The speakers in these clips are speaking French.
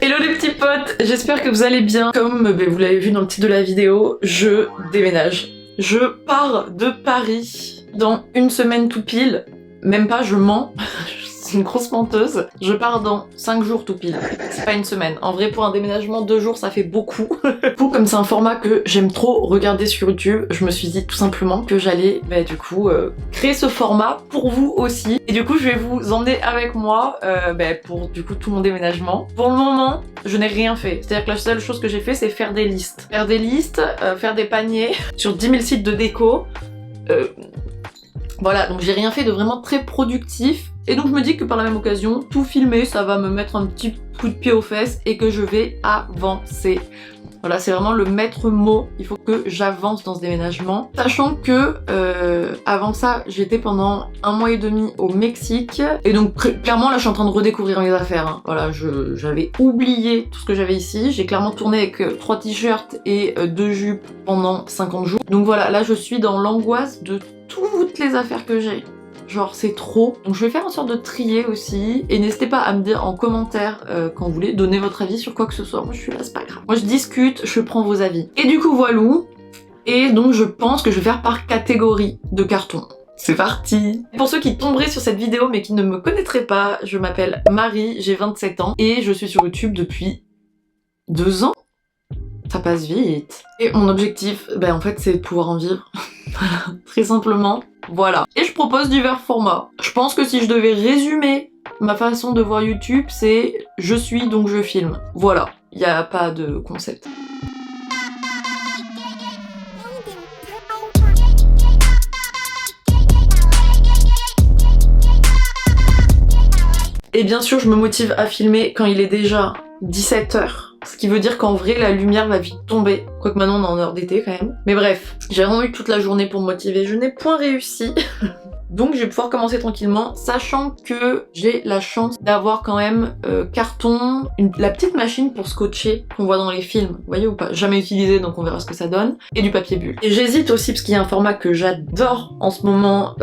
Hello les petits potes, j'espère que vous allez bien. Comme vous l'avez vu dans le titre de la vidéo, je déménage. Je pars de Paris dans une semaine tout pile. Même pas, je mens. C'est une grosse menteuse. Je pars dans 5 jours tout pile. C'est pas une semaine. En vrai, pour un déménagement, 2 jours, ça fait beaucoup. Comme c'est un format que j'aime trop regarder sur YouTube, je me suis dit tout simplement que j'allais, créer ce format pour vous aussi. Et du coup, je vais vous emmener avec moi pour du coup tout mon déménagement. Pour le moment, je n'ai rien fait. C'est-à-dire que la seule chose que j'ai fait, c'est faire des listes. Faire des paniers sur 10 000 sites de déco. Voilà, donc j'ai rien fait de vraiment très productif. Et donc je me dis que par la même occasion, tout filmer, ça va me mettre un petit coup de pied aux fesses et que je vais avancer. Voilà, c'est vraiment le maître mot. Il faut que j'avance dans ce déménagement. Sachant que avant ça, j'étais pendant 1 mois et demi au Mexique. Et donc clairement, là, je suis en train de redécouvrir mes affaires. Hein. Voilà, j'avais oublié tout ce que j'avais ici. J'ai clairement tourné avec 3 t-shirts et 2 jupes pendant 50 jours. Donc voilà, là, je suis dans l'angoisse de toutes les affaires que j'ai. Genre c'est trop. Donc je vais faire en sorte de trier aussi. Et n'hésitez pas à me dire en commentaire quand vous voulez donner votre avis sur quoi que ce soit. Moi je suis là, c'est pas grave. Moi je discute, je prends vos avis. Et du coup voilà. Et donc je pense que je vais faire par catégorie de carton. C'est parti! Pour ceux qui tomberaient sur cette vidéo mais qui ne me connaîtraient pas, je m'appelle Marie, j'ai 27 ans et je suis sur YouTube depuis 2 ans. Ça passe vite. Et mon objectif, en fait, c'est de pouvoir en vivre. Voilà, très simplement. Voilà. Et je propose divers formats. Je pense que si je devais résumer ma façon de voir YouTube, c'est je suis donc je filme. Voilà. Il n'y a pas de concept. Et bien sûr, je me motive à filmer quand il est déjà 17 h. Ce qui veut dire qu'en vrai, la lumière va vite tomber. Quoique maintenant, on est en heure d'été quand même. Mais bref, j'ai vraiment eu toute la journée pour me motiver. Je n'ai point réussi. Donc je vais pouvoir commencer tranquillement, sachant que j'ai la chance d'avoir quand même carton, la petite machine pour scotcher qu'on voit dans les films, vous voyez ou pas? Jamais utilisé, donc on verra ce que ça donne, et du papier bulle. Et j'hésite aussi parce qu'il y a un format que j'adore en ce moment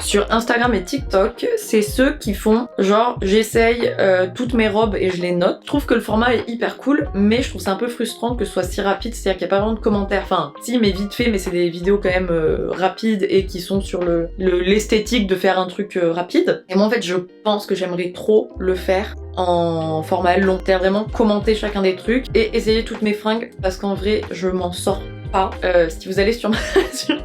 sur Instagram et TikTok, c'est ceux qui font genre j'essaye toutes mes robes et je les note. Je trouve que le format est hyper cool, mais je trouve ça un peu frustrant que ce soit si rapide, c'est-à-dire qu'il n'y a pas vraiment de commentaires. Enfin, si, mais vite fait, mais c'est des vidéos quand même rapides et qui sont sur l'esthétique de faire un truc rapide. Et moi en fait je pense que j'aimerais trop le faire en format long, c'est-à-dire vraiment commenter chacun des trucs et essayer toutes mes fringues parce qu'en vrai je m'en sors pas. Si vous allez sur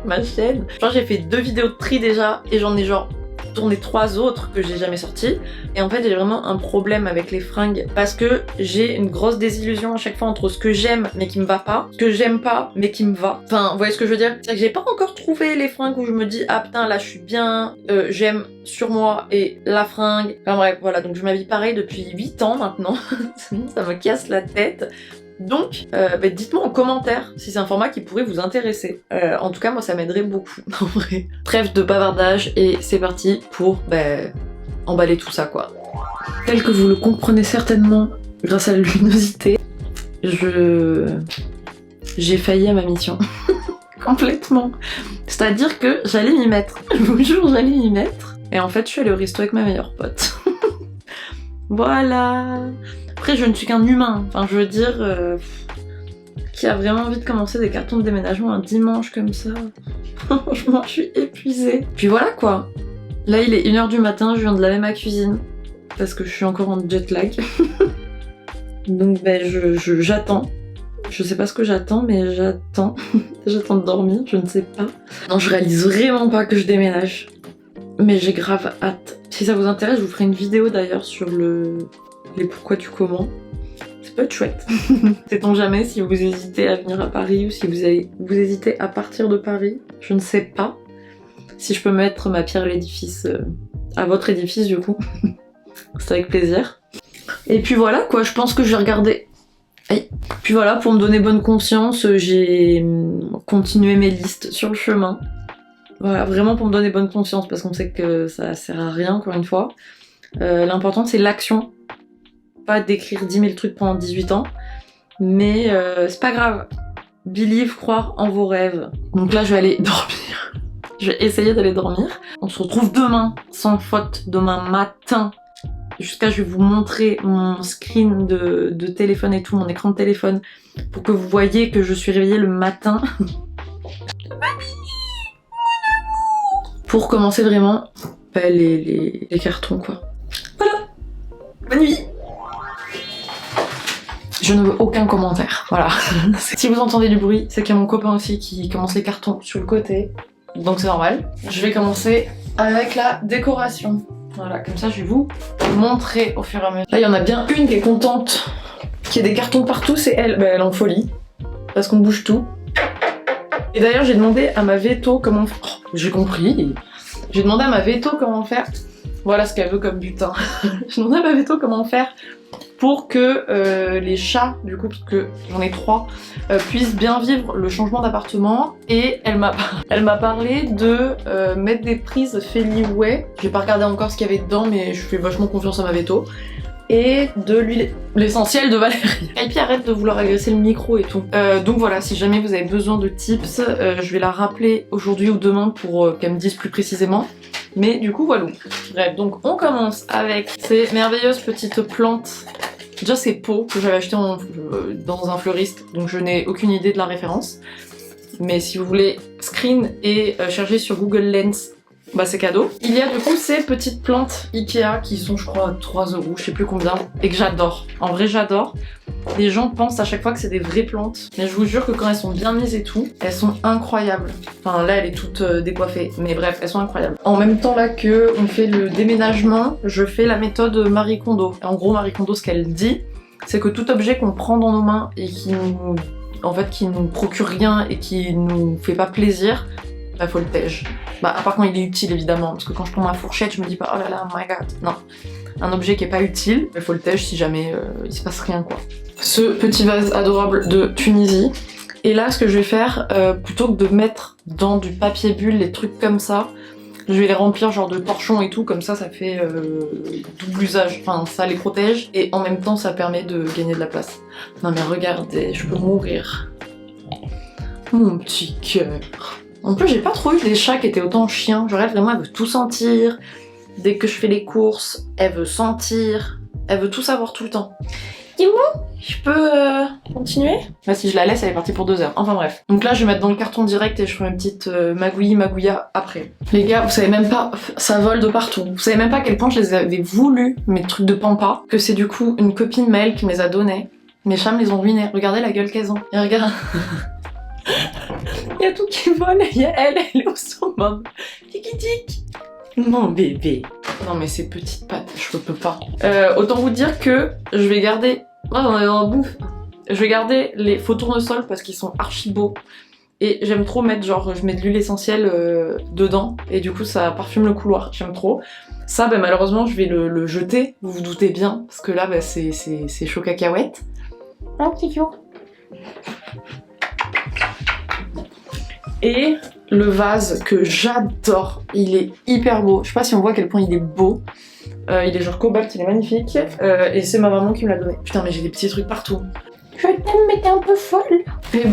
ma chaîne, genre j'ai fait 2 vidéos de tri déjà et j'en ai genre tourné 3 autres que j'ai jamais sorties. Et en fait j'ai vraiment un problème avec les fringues parce que j'ai une grosse désillusion à chaque fois entre ce que j'aime mais qui me va pas, ce que j'aime pas mais qui me va. Enfin vous voyez ce que je veux dire? C'est que j'ai pas encore trouvé les fringues où je me dis ah putain là je suis bien, j'aime sur moi et la fringue. Enfin bref voilà, donc je m'habille pareil depuis 8 ans maintenant. Ça me casse la tête. Donc, dites-moi en commentaire si c'est un format qui pourrait vous intéresser. En tout cas, moi, ça m'aiderait beaucoup, en vrai. Trêve de bavardage et c'est parti pour emballer tout ça, quoi. Tel que vous le comprenez certainement grâce à la luminosité, j'ai failli à ma mission. Complètement. C'est-à-dire que j'allais m'y mettre. Je vous jure, j'allais m'y mettre. Et en fait, je suis allée au resto avec ma meilleure pote. Voilà. Après, je ne suis qu'un humain. Enfin, je veux dire, qui a vraiment envie de commencer des cartons de déménagement un dimanche comme ça. Franchement, je suis épuisée. Puis voilà quoi. Là, il est 1 h du matin, je viens de laver ma cuisine parce que je suis encore en jet lag. Donc, j'attends. Je sais pas ce que j'attends, mais j'attends. J'attends de dormir, je ne sais pas. Non, je réalise vraiment pas que je déménage. Mais j'ai grave hâte. Si ça vous intéresse, je vous ferai une vidéo d'ailleurs sur les pourquoi du comment. Ça peut être chouette. Sait-on jamais si vous hésitez à venir à Paris ou si vous hésitez à partir de Paris. Je ne sais pas. Si je peux mettre ma pierre à l'édifice, à votre édifice du coup. C'est avec plaisir. Et puis voilà quoi, je pense que je vais regarder. Et puis voilà, pour me donner bonne conscience, j'ai continué mes listes sur le chemin. Voilà, vraiment pour me donner bonne conscience parce qu'on sait que ça sert à rien encore une fois. L'important c'est l'action. Pas d'écrire 10 000 trucs pendant 18 ans, mais c'est pas grave. Believe, croire en vos rêves. Donc là, je vais aller dormir. Je vais essayer d'aller dormir. On se retrouve demain, sans faute, demain matin. jusqu'à je vais vous montrer mon screen de téléphone et tout, mon écran de téléphone, pour que vous voyez que je suis réveillée le matin. Pour commencer vraiment les cartons quoi. Voilà. Bonne nuit. Je ne veux aucun commentaire, voilà. Si vous entendez du bruit, c'est qu'il y a mon copain aussi qui commence les cartons sur le côté. Donc c'est normal. Je vais commencer avec la décoration. Voilà, comme ça je vais vous montrer au fur et à mesure. Là il y en a bien une qui est contente, qui a des cartons partout, c'est elle. Bah, elle est en folie, parce qu'on bouge tout. Et d'ailleurs j'ai demandé à ma veto comment... Oh, j'ai compris. J'ai demandé à ma veto comment faire. Voilà ce qu'elle veut comme butin. J'ai demandé à ma veto comment faire pour que les chats, du coup, parce que j'en ai 3, puissent bien vivre le changement d'appartement. Et elle m'a parlé de mettre des prises Feliway. J'ai pas regardé encore ce qu'il y avait dedans, mais je fais vachement confiance à ma veto. Et de l'huile essentielle de Valérie. Et puis arrête de vouloir agresser le micro et tout. Donc voilà, si jamais vous avez besoin de tips, je vais la rappeler aujourd'hui ou demain pour qu'elle me dise plus précisément. Mais du coup voilà. Bref, donc on commence avec ces merveilleuses petites plantes. Déjà c'est pots que j'avais acheté dans un fleuriste, donc je n'ai aucune idée de la référence. Mais si vous voulez screen et chercher sur Google Lens, bah c'est cadeau. Il y a du coup ces petites plantes Ikea qui sont je crois 3 €, je sais plus combien, et que j'adore. En vrai j'adore. Les gens pensent à chaque fois que c'est des vraies plantes, mais je vous jure que quand elles sont bien mises et tout, elles sont incroyables. Enfin là elle est toute décoiffée, mais bref elles sont incroyables. En même temps là que on fait le déménagement, je fais la méthode Marie Kondo. En gros Marie Kondo ce qu'elle dit, c'est que tout objet qu'on prend dans nos mains et qui nous procure rien et qui nous fait pas plaisir, bah faut le tège. Bah à part quand il est utile évidemment, parce que quand je prends ma fourchette je me dis pas oh là là, oh my god, non. Un objet qui est pas utile, il faut le tège si jamais il se passe rien quoi. Ce petit vase adorable de Tunisie. Et là ce que je vais faire, plutôt que de mettre dans du papier bulle, les trucs comme ça, je vais les remplir genre de torchons et tout, comme ça ça fait double usage, enfin ça les protège et en même temps ça permet de gagner de la place. Non mais regardez, je peux mourir. Mon petit cœur. En plus j'ai pas trop eu des chats qui étaient autant chiens, genre elle vraiment elle veut tout sentir. Dès que je fais les courses, elle veut sentir, elle veut tout savoir tout le temps. Dis-moi, je peux continuer? Bah si je la laisse, elle est partie pour 2 heures. Enfin bref. Donc là, je vais mettre dans le carton direct et je ferai une petite magouilla après. Les gars, vous savez même pas, ça vole de partout. Vous savez même pas à quel point je les avais voulu, mes trucs de pampa, que c'est du coup une copine Maëlle qui me les a donnés. Mes chats me les ont ruinés. Regardez la gueule qu'elles ont. Et regarde. Il y a tout qui vole. Il y a elle est au summum. Tiki tic. Mon bébé. Non mais ces petites pattes, je peux pas. Autant vous dire que je vais garder... Oh, on est dans la bouffe. Je vais garder les faux tournesols parce qu'ils sont archi beaux. Et j'aime trop mettre genre, je mets de l'huile essentielle dedans. Et du coup ça parfume le couloir, j'aime trop. Ça bah, malheureusement je vais le jeter, vous vous doutez bien. Parce que là bah, c'est chaud cacahuète. Un petit jour. Et le vase que j'adore, il est hyper beau. Je sais pas si on voit à quel point il est beau. Il est genre cobalt, il est magnifique. Et c'est ma maman qui me l'a donné. Putain mais j'ai des petits trucs partout. Je t'aime mais t'es un peu folle.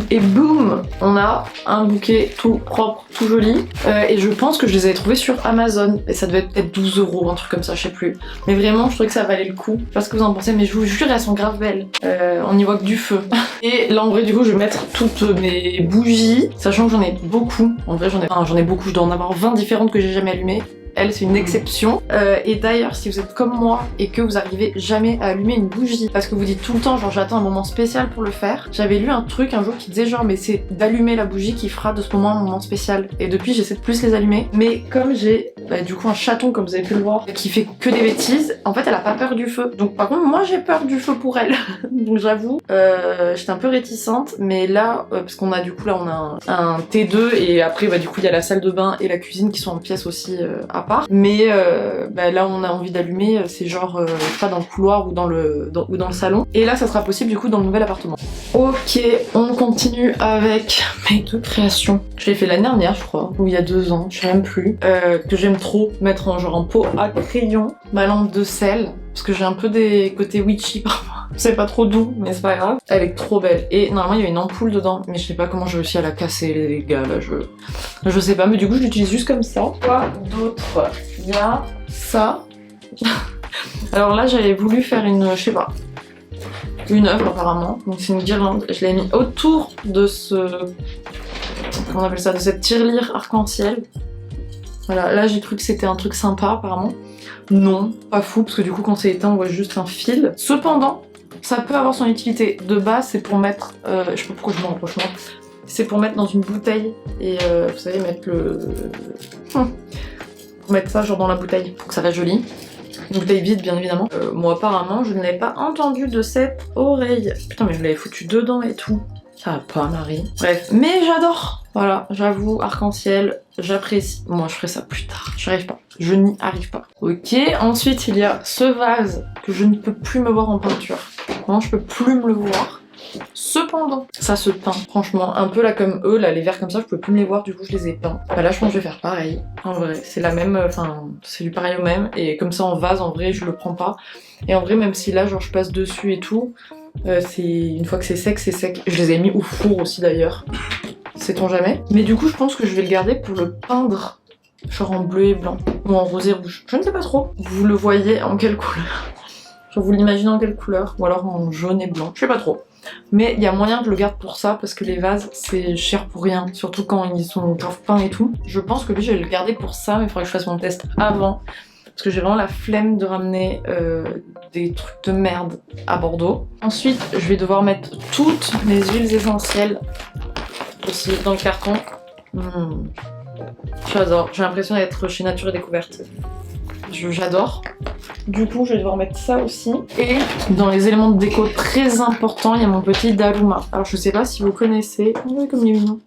Et boum, on a un bouquet tout propre, tout joli. Et je pense que je les avais trouvés sur Amazon. Et ça devait être peut-être 12 €, un truc comme ça, je sais plus. Mais vraiment, je trouvais que ça valait le coup. Je sais pas ce que vous en pensez, mais je vous jure, elles sont grave belles. On y voit que du feu. Et là, en vrai, du coup, je vais mettre toutes mes bougies. Sachant que j'en ai beaucoup. En vrai, j'en ai beaucoup. Je dois en avoir 20 différentes que j'ai jamais allumées. Elle, c'est une exception. Et d'ailleurs, si vous êtes comme moi et que vous arrivez jamais à allumer une bougie, parce que vous dites tout le temps, genre j'attends un moment spécial pour le faire, j'avais lu un truc un jour qui disait genre mais c'est d'allumer la bougie qui fera de ce moment un moment spécial. Et depuis, j'essaie de plus les allumer. Mais comme j'ai du coup un chaton, comme vous avez pu le voir, qui fait que des bêtises, en fait elle a pas peur du feu. Donc par contre, moi j'ai peur du feu pour elle. Donc j'avoue, j'étais un peu réticente, mais là, parce qu'on a du coup là on a un T2 et après bah du coup il y a la salle de bain et la cuisine qui sont en pièces aussi à part. Mais bah, là on a envie d'allumer, c'est genre pas dans le couloir ou dans le salon. Et là ça sera possible du coup dans le nouvel appartement. Ok, on continue avec mes 2 créations. Je l'ai fait l'année dernière je crois, ou il y a 2 ans, je sais même plus. Que j'aime trop mettre en genre en pot à crayon. Ma lampe de sel, parce que j'ai un peu des côtés witchy parfois. C'est pas trop doux, mais c'est pas grave. Elle est trop belle. Et normalement il y a une ampoule dedans, mais je sais pas comment j'ai réussi à la casser les gars là, je sais pas, mais du coup je l'utilise juste comme ça. Quoi d'autre? Il y a ça. Alors là j'avais voulu faire une, je sais pas, une œuvre apparemment. Donc c'est une guirlande. Je l'ai mis autour de ce... Comment on appelle ça? De cette tirelire arc-en-ciel. Voilà, là j'ai cru que c'était un truc sympa apparemment. Non, pas fou, parce que du coup quand c'est éteint on voit juste un fil. Cependant, ça peut avoir son utilité. De base c'est pour mettre... je sais pas pourquoi je m'en rapproche moi. C'est pour mettre dans une bouteille et vous savez mettre le... Pour mettre ça genre dans la bouteille pour que ça fasse joli. Une bouteille vide bien évidemment. Moi apparemment je ne l'ai pas entendu de cette oreille. Putain mais je l'avais foutu dedans et tout. Ça va pas Marie. Bref, mais j'adore. Voilà, j'avoue, arc-en-ciel, j'apprécie. Moi je ferai ça plus tard. J'y arrive pas. Je n'y arrive pas. Ok, ensuite il y a ce vase que je ne peux plus me voir en peinture. Vraiment je peux plus me le voir. Cependant, ça se peint, franchement, un peu là comme eux, là les verres comme ça, je peux plus me les voir, du coup je les ai peints. Bah là je pense que je vais faire pareil, en vrai, c'est la même, enfin c'est du pareil au même, et comme ça en vase, en vrai je le prends pas. Et en vrai même si là genre je passe dessus et tout, c'est une fois que c'est sec, c'est sec. Je les ai mis au four aussi d'ailleurs, sait-on jamais. Mais du coup je pense que je vais le garder pour le peindre, genre en bleu et blanc, ou en rose et rouge, je ne sais pas trop. Vous le voyez en quelle couleur? Genre vous l'imaginez en quelle couleur? Ou alors en jaune et blanc, je sais pas trop. Mais il y a moyen que je le garde pour ça parce que les vases c'est cher pour rien, surtout quand ils sont grave peints et tout. Je pense que lui je vais le garder pour ça, mais il faudrait que je fasse mon test avant parce que j'ai vraiment la flemme de ramener des trucs de merde à Bordeaux. Ensuite je vais devoir mettre toutes mes huiles essentielles aussi dans le carton. J'adore, j'ai l'impression d'être chez Nature et Découverte. J'adore. Du coup, je vais devoir mettre ça aussi. Et dans les éléments de déco très importants, il y a mon petit Daruma. Alors, je sais pas si vous connaissez. Oh, comme il est mignon.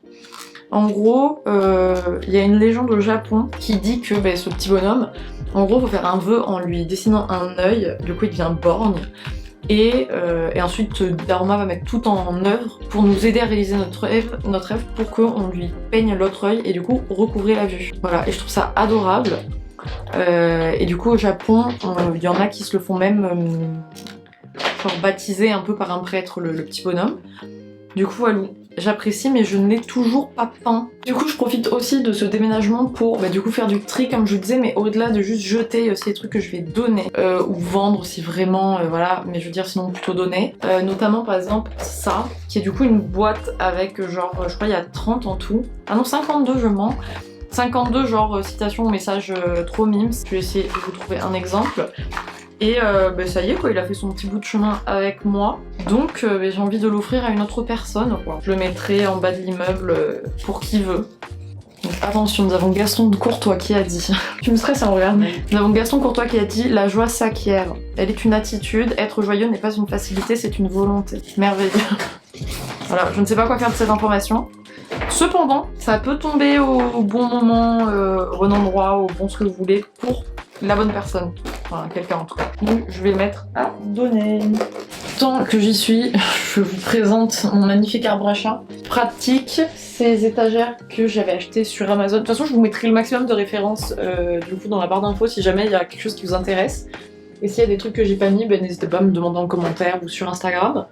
En gros, il y a une légende au Japon qui dit que ce petit bonhomme, en gros, faut faire un vœu en lui dessinant un œil. Du coup, il devient borgne. Et ensuite, Daruma va mettre tout en œuvre pour nous aider à réaliser notre rêve pour qu'on lui peigne l'autre œil et du coup recouvrir la vue. Voilà, et je trouve ça adorable. Et du coup au Japon, il y en a qui se le font même genre baptiser un peu par un prêtre le petit bonhomme. Du coup voilà, j'apprécie mais je ne l'ai toujours pas peint. Du coup je profite aussi de ce déménagement pour du coup faire du tri comme je vous disais, mais au-delà de juste jeter aussi les trucs que je vais donner ou vendre si vraiment voilà, mais je veux dire sinon plutôt donner. Notamment par exemple ça, qui est du coup une boîte avec genre je crois il y a 30 en tout. Ah non 52 je mens. 52 genre citation ou message trop mimes. Je vais essayer de vous trouver un exemple. Et ça y est quoi, il a fait son petit bout de chemin avec moi. Donc j'ai envie de l'offrir à une autre personne quoi. Je le mettrai en bas de l'immeuble pour qui veut. Donc attention, nous avons Gaston de Courtois qui a dit... Tu me stresses à me regarder. Nous avons Gaston Courtois qui a dit « La joie s'acquiert. Elle est une attitude. Être joyeux n'est pas une facilité, c'est une volonté. » Merveilleux. Voilà, je ne sais pas quoi faire de cette information. Cependant, ça peut tomber au bon moment, au bon endroit, au bon ce que vous voulez, pour la bonne personne. Enfin, quelqu'un en tout cas. Donc, je vais le mettre à donner. Tant que j'y suis, je vous présente mon magnifique arbre à chat. Pratique, ces étagères que j'avais achetées sur Amazon. De toute façon, je vous mettrai le maximum de références du coup dans la barre d'infos si jamais il y a quelque chose qui vous intéresse. Et s'il y a des trucs que j'ai pas mis, n'hésitez pas à me demander en commentaire ou sur Instagram.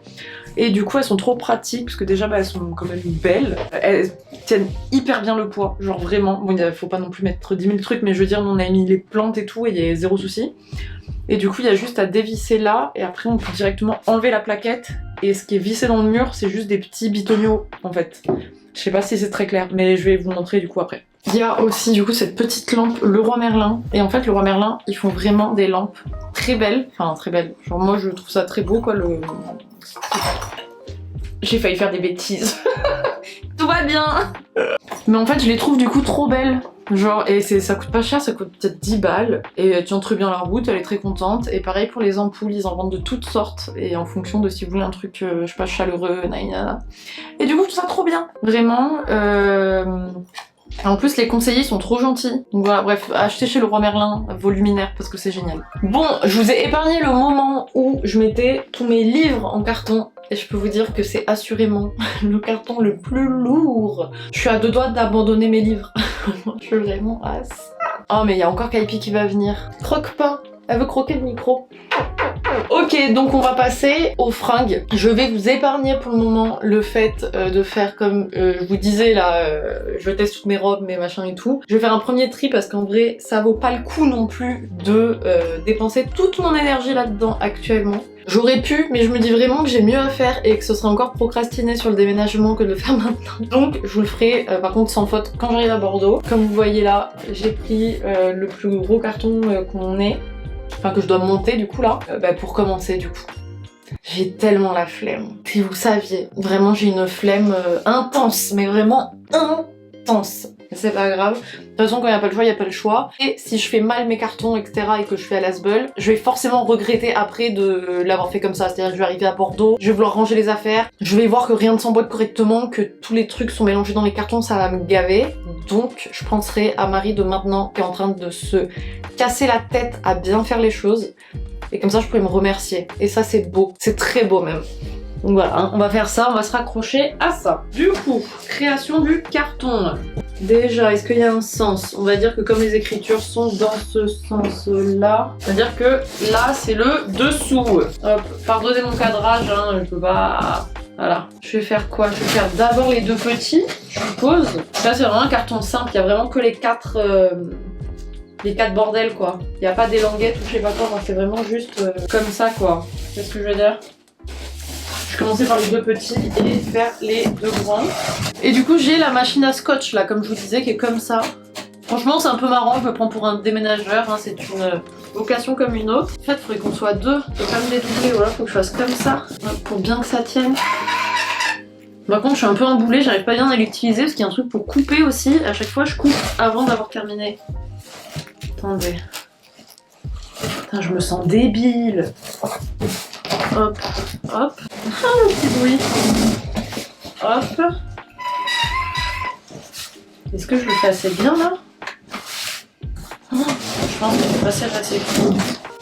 Et du coup elles sont trop pratiques parce que déjà elles sont quand même belles. Elles tiennent hyper bien le poids, genre vraiment. Bon il faut pas non plus mettre 10 000 trucs, mais je veux dire on a mis les plantes et tout et il y a zéro souci. Et du coup il y a juste à dévisser là et après on peut directement enlever la plaquette. Et ce qui est vissé dans le mur c'est juste des petits bitonniaux en fait. Je sais pas si c'est très clair mais je vais vous montrer du coup après. Il y a aussi du coup cette petite lampe Leroy Merlin. Et en fait Leroy Merlin ils font vraiment des lampes très belles. Enfin très belles. Genre moi je trouve ça très beau quoi le... J'ai failli faire des bêtises. Tout va bien. Mais en fait je les trouve du coup trop belles. Genre et ça coûte pas cher, ça coûte peut-être 10 balles. Et elle tient très bien la route, elle est très contente. Et pareil pour les ampoules, ils en vendent de toutes sortes. Et en fonction de si vous voulez un truc, je sais pas, chaleureux, naïna. Et du coup tout ça trop bien. Vraiment. En plus les conseillers sont trop gentils. Donc voilà, bref, achetez chez Leroy Merlin, voluminaire, parce que c'est génial. Bon, je vous ai épargné le moment où je mettais tous mes livres en carton. Et je peux vous dire que c'est assurément le carton le plus lourd. Je suis à deux doigts d'abandonner mes livres. Je suis vraiment à ça. Oh mais il y a encore Kaipi qui va venir. Croque pas. Elle veut croquer le micro. Ok, donc on va passer aux fringues. Je vais vous épargner pour le moment le fait de faire comme je vous disais là, je teste toutes mes robes, mes machins et tout. Je vais faire un premier tri parce qu'en vrai ça vaut pas le coup non plus de dépenser toute mon énergie là-dedans actuellement. J'aurais pu, mais je me dis vraiment que j'ai mieux à faire et que ce serait encore procrastiné sur le déménagement que de le faire maintenant. Donc je vous le ferai par contre sans faute quand j'arrive à Bordeaux. Comme vous voyez là, j'ai pris le plus gros carton qu'on ait, enfin que je dois monter du coup là, pour commencer du coup. J'ai tellement la flemme. Si vous saviez, vraiment j'ai une flemme intense, mais vraiment intense. C'est pas grave. De toute façon, quand il n'y a pas le choix, il n'y a pas le choix. Et si je fais mal mes cartons, etc., et que je fais à l'asbeul, je vais forcément regretter après de l'avoir fait comme ça. C'est-à-dire que je vais arriver à Bordeaux, je vais vouloir ranger les affaires, je vais voir que rien ne s'emboîte correctement, que tous les trucs sont mélangés dans les cartons, ça va me gaver. Donc, je penserai à Marie de maintenant qui est en train de se casser la tête à bien faire les choses. Et comme ça, je pourrais me remercier. Et ça, c'est beau. C'est très beau même. Donc voilà, hein, on va faire ça, on va se raccrocher à ça. Du coup, création du carton. Déjà, est-ce qu'il y a un sens? On va dire que comme les écritures sont dans ce sens-là, c'est-à-dire que là, c'est le dessous. Hop, pardonnez mon cadrage, hein, je peux pas... Voilà. Je vais faire quoi? Je vais faire d'abord les deux petits, je suppose. Là, c'est vraiment un carton simple, il y a vraiment que les quatre bordels, quoi. Il n'y a pas des languettes ou je sais pas quoi, c'est vraiment juste comme ça, quoi. C'est ce que je veux dire? Je vais commencer par les deux petits et faire les deux grands. Et du coup, j'ai la machine à scotch, là, comme je vous disais, qui est comme ça. Franchement, c'est un peu marrant, je me prends pour un déménageur, hein, c'est une vocation comme une autre. En fait, il faudrait qu'on soit deux, je peux pas me dédoubler, voilà, faut que je fasse comme ça, pour bien que ça tienne. Par contre, je suis un peu emboulée, j'arrive pas bien à l'utiliser, parce qu'il y a un truc pour couper aussi. À chaque fois, je coupe avant d'avoir terminé. Attendez. Putain, je me sens débile. Hop, hop. Ah, le petit bruit. Hop. Est-ce que je le fais assez bien là? Oh, je pense que je vais passer assez cool.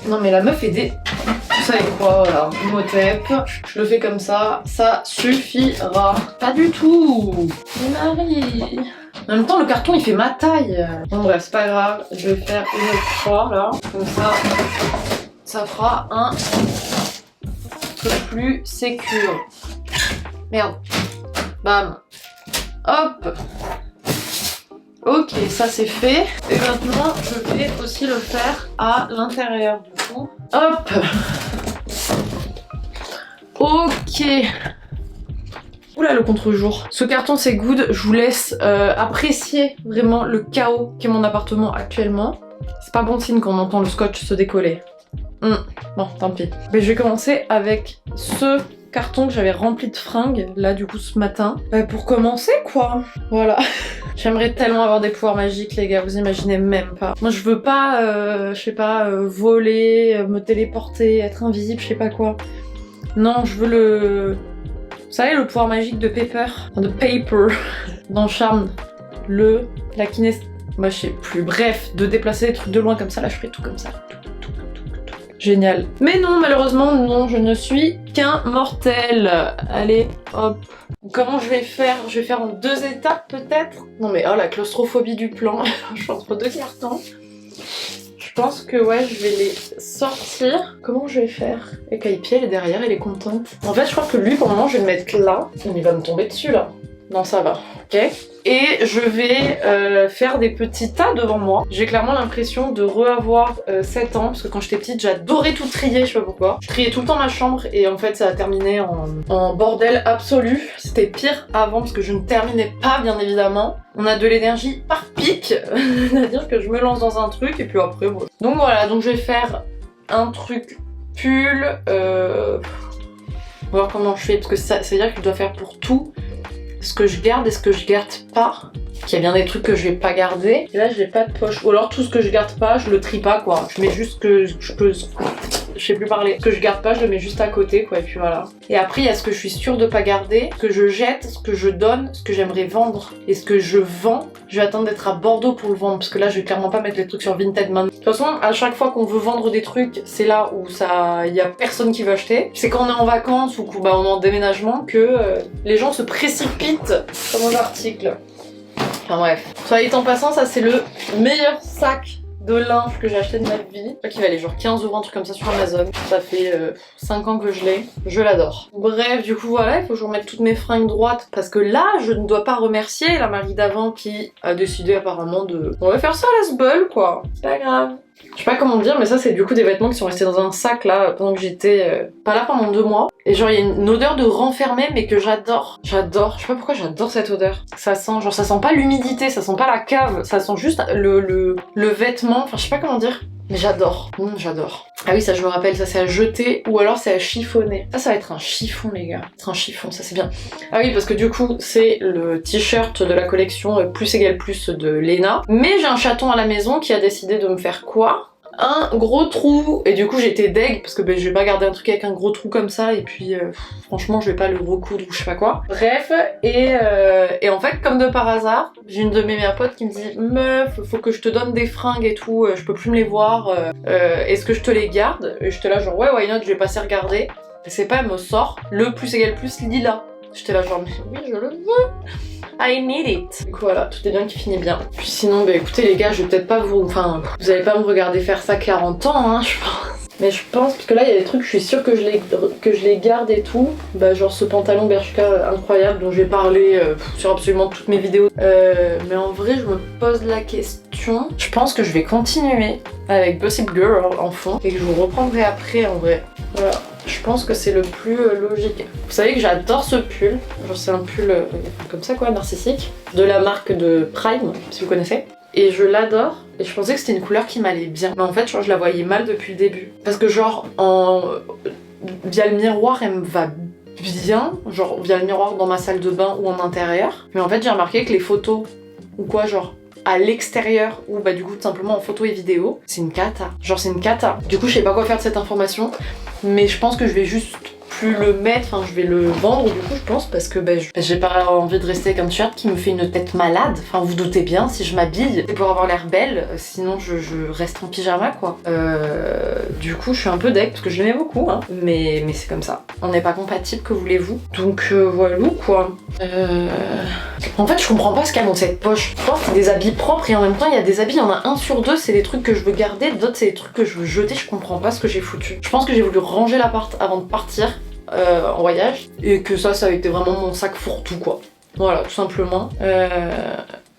Non mais la meuf est des... Vous savez quoi, voilà, Imhotep. Je le fais comme ça suffira. Pas du tout. Marie. En même temps, le carton il fait ma taille. Bon bref, c'est pas grave. Je vais faire une autre fois là. Comme ça, ça fera un peu plus sécure. Merde. Bam. Hop. Ok, ça c'est fait. Et maintenant, je vais aussi le faire à l'intérieur du coup. Hop. Ok. Oula, le contre-jour. Ce carton c'est good. Je vous laisse apprécier vraiment le chaos qu'est mon appartement actuellement. C'est pas bon signe quand on entend le scotch se décoller. Bon, tant pis. Mais je vais commencer avec ce carton que j'avais rempli de fringues, là du coup ce matin. Pour commencer quoi. Voilà. J'aimerais tellement avoir des pouvoirs magiques les gars, vous imaginez même pas. Moi je veux pas, je sais pas, voler, me téléporter, être invisible, je sais pas quoi. Non, je veux le... Vous savez le pouvoir magique de Paper, dans Charmed, la kinesthésie, moi je sais plus, bref, de déplacer des trucs de loin comme ça, là je ferai tout comme ça. Génial. Mais non, malheureusement, non, je ne suis qu'un mortel. Allez, hop. Comment je vais faire? Je vais faire en 2 étapes peut-être? Non mais oh la claustrophobie du plan. Je suis entre 2 cartons. Je pense que ouais, je vais les sortir. Comment je vais faire? Et Kaipi, elle est derrière, elle est contente. En fait, je crois que lui, pour le moment, je vais le mettre là. Il va me tomber dessus là. Non, ça va. Ok. Et je vais faire des petits tas devant moi. J'ai clairement l'impression de re-avoir 7 ans, parce que quand j'étais petite, j'adorais tout trier, je sais pas pourquoi. Je triais tout le temps ma chambre, et en fait, ça a terminé en bordel absolu. C'était pire avant, parce que je ne terminais pas, bien évidemment. On a de l'énergie par pic, c'est-à-dire que je me lance dans un truc, et puis après, bon. Donc voilà, donc je vais faire un truc pull. On va voir comment je fais, parce que ça veut dire que je dois faire pour tout. Ce que je garde et ce que je garde pas. Il y a bien des trucs que je vais pas garder. Et là, j'ai pas de poche. Ou alors tout ce que je garde pas, je le trie pas quoi. Je mets juste que je sais plus parler. Ce que je garde pas, je le mets juste à côté quoi. Et puis voilà. Et après, il y a ce que je suis sûre de pas garder, ce que je jette, ce que je donne, ce que j'aimerais vendre et ce que je vends. Je vais attendre d'être à Bordeaux pour le vendre parce que là, je vais clairement pas mettre les trucs sur Vinted maintenant. De toute façon, à chaque fois qu'on veut vendre des trucs, c'est là où il y a personne qui veut acheter. C'est quand on est en vacances ou qu'on on est en déménagement que les gens se précipitent sur nos articles. Enfin bref. Soit dit en passant, ça c'est le meilleur sac de linge que j'ai acheté de ma vie. Je crois qu'il valait genre 15 €, un truc comme ça sur Amazon. Ça fait 5 ans que je l'ai. Je l'adore. Bref, du coup voilà, il faut que je remette toutes mes fringues droites parce que là, je ne dois pas remercier la Marie d'avant qui a décidé apparemment de... On va faire ça à la sbeul quoi. C'est pas grave. Je sais pas comment dire, mais ça c'est du coup des vêtements qui sont restés dans un sac là pendant que j'étais pas là pendant 2 mois. Et genre il y a une odeur de renfermé mais que j'adore. J'adore. Je sais pas pourquoi j'adore cette odeur. Ça sent genre ça sent pas l'humidité, ça sent pas la cave, ça sent juste le vêtement. Enfin je sais pas comment dire. Mais j'adore, j'adore. Ah oui, ça je me rappelle, ça c'est à jeter ou alors c'est à chiffonner. Ça va être un chiffon les gars. C'est un chiffon, ça c'est bien. Ah oui, parce que du coup c'est le t-shirt de la collection plus égale plus de Lena. Mais j'ai un chaton à la maison qui a décidé de me faire quoi ? Un gros trou, et du coup j'étais deg parce que je vais pas garder un truc avec un gros trou comme ça et puis franchement je vais pas le recoudre ou je sais pas quoi. Bref, et en fait comme de par hasard, j'ai une de mes meilleures potes qui me dit meuf, faut que je te donne des fringues et tout, je peux plus me les voir, est-ce que je te les garde? Et j'étais là genre ouais why not, je vais passer regarder. Et c'est pas, elle me sort le plus égale plus lilas. J'étais là genre mais oui je le veux. I need it. Du coup voilà, tout est bien qui finit bien. Puis sinon, bah écoutez les gars, je vais peut-être pas vous... Enfin, vous allez pas me regarder faire ça 40 ans, hein, je pense. Mais je pense, parce que là il y a des trucs, je suis sûre que je les garde et tout. Bah genre ce pantalon Bershka incroyable dont je vais parler sur absolument toutes mes vidéos. Mais en vrai, je me pose la question. Je pense que je vais continuer avec Gossip Girl en fond et que je vous reprendrai après en vrai. Voilà. Je pense que c'est le plus logique. Vous savez que j'adore ce pull. Genre c'est un pull comme ça quoi, narcissique. De la marque de Prime, si vous connaissez. Et je l'adore. Et je pensais que c'était une couleur qui m'allait bien. Mais en fait, genre, je la voyais mal depuis le début. Parce que genre, via le miroir, elle me va bien. Genre, via le miroir dans ma salle de bain ou en intérieur. Mais en fait, j'ai remarqué que les photos, ou quoi, genre... à l'extérieur ou bah du coup tout simplement en photo et vidéo, c'est une cata. Genre c'est une cata. Du coup je sais pas quoi faire de cette information, mais je pense que je vais juste plus le mettre, enfin je vais le vendre du coup je pense parce que bah, j'ai pas envie de rester avec un t-shirt qui me fait une tête malade. Enfin vous doutez bien, si je m'habille c'est pour avoir l'air belle, sinon je reste en pyjama quoi. Du coup je suis un peu deg parce que je l'aimais beaucoup hein, mais c'est comme ça. On n'est pas compatibles, que voulez-vous. Donc voilà quoi. En fait je comprends pas ce qu'il y a dans cette poche. Je pense que c'est des habits propres et en même temps il y a des habits, il y en a un sur deux c'est des trucs que je veux garder, d'autres c'est des trucs que je veux jeter, je comprends pas ce que j'ai foutu. Je pense que j'ai voulu ranger l'appart avant de partir en voyage et que ça a été vraiment mon sac fourre-tout quoi. Voilà tout simplement.